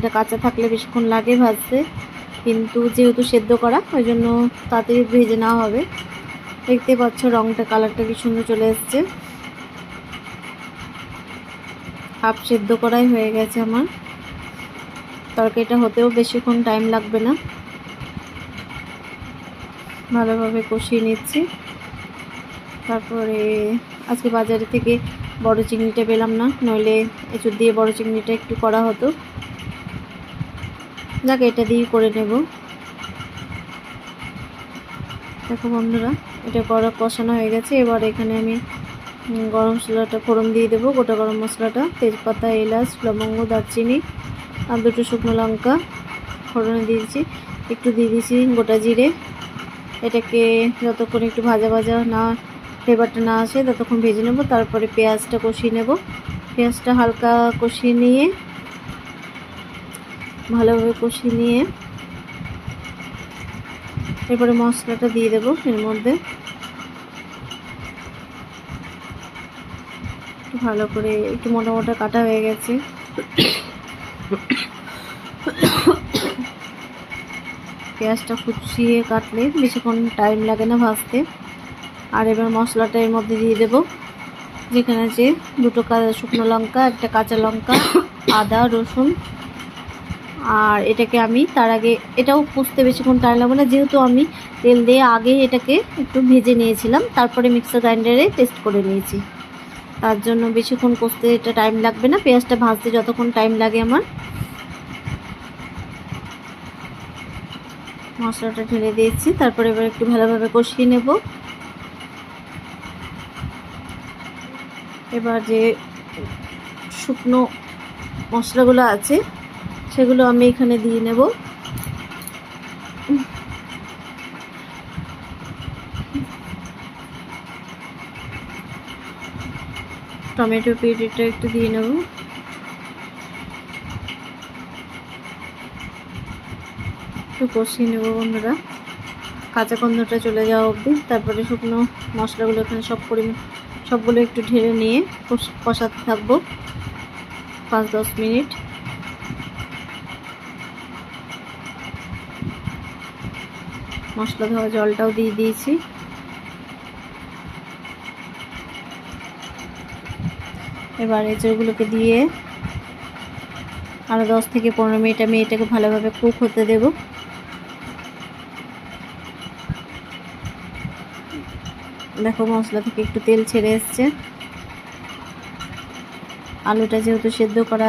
এটা কাঁচা থাকলে বেশিক্ষণ লাগে ভাজতে, কিন্তু যেহেতু সেদ্ধ করা ওই জন্য তাড়াতাড়ি ভেজে নেওয়া হবে। দেখতে পাচ্ছ রঙটা, কালারটা কি সুন্দর চলে এসছে। হাফ সেদ্ধ করাই হয়ে গেছে আমার। তরকারিটা হতেও বেশিক্ষণ টাইম লাগবে না। ভালোভাবে কষিয়ে নিচ্ছি। তারপরে আজকে বাজারে থেকে বড় চিংড়িটা পেলাম না, নইলে এঁচুড় দিয়ে বড় চিংড়িটা একটু করা হতো। যাক, এটা দিয়েই করে নেব। দেখো বন্ধুরা, এটা কষানো হয়ে গেছে। এবার এখানে আমি গরম মশলাটা ফোড়ন দিয়ে দেবো, গোটা গরম মশলাটা, তেজপাতা, এলাচ, লবঙ্গ, দারচিনি আর 2টো শুকনো লঙ্কা ফোড়নে দিয়েছি। একটু দিয়ে দিয়েছি গোটা জিরে। এটাকে যতক্ষণ একটু ভাজা ভাজা না, ফ্লেভারটা না আসে ততক্ষণ ভেজে নেব। তারপরে পেঁয়াজটা কষিয়ে নেব। পেঁয়াজটা হালকা কষিয়ে নিয়ে, ভালোভাবে কষিয়ে নিয়ে এরপরে মশলাটা দিয়ে দেবো এর মধ্যে। ভালো করে একটু মোটা মোটা কাটা হয়ে গেছে। পেঁয়াজটা কুচিয়ে কাটলে বেশিক্ষণ টাইম লাগে না ভাজতে। আর এবার মশলাটা এর মধ্যে দিয়ে দেব, যেখানে যে 2টো শুকনো লঙ্কা, 1টা কাঁচা লঙ্কা, আদা, রসুন। আর এটাকে আমি তার আগে, এটাও কষতে বেশিক্ষণ টাইম লাগবে না, যেহেতু আমি তেল দিয়ে আগে এটাকে একটু ভেজে নিয়েছিলাম, তারপরে মিক্সার গ্রাইন্ডারে পেস্ট করে নিয়েছি। তার জন্য বেশিক্ষণ কষতে এটা টাইম লাগবে না, পেঁয়াজটা ভাজতে যতক্ষণ টাইম লাগে আমার। মশলাটা ঢেলে দিয়েছি। তারপরে এবার একটু ভালোভাবে কষিয়ে নেব। এবার যে শুকনো মশলাগুলো আছে সেগুলো আমি এখানে দিয়ে নেব। টমেটো পিউরিটা একটু দিয়ে নেব। একটু কষিয়ে নেব বন্ধুরা, কাঁচা গন্ধটা চলে যাওয়া অবধি। তারপরে শুকনো মশলাগুলো এখানে সবগুলো একটু ঢেলে নিয়ে কষাতে থাকবো 5-10 মিনিট। মশলা ধোয়া জলটাও দিয়ে দিয়েছি। এবার এঁচড়গুলোকে দিয়ে আরও 10 থেকে 15 মিনিট আমি এটাকে ভালোভাবে কুক হতে দেব। দেখো মশলা থেকে একটু তেল ছেড়ে এসছে। আলুটা যেহেতু সেদ্ধ করা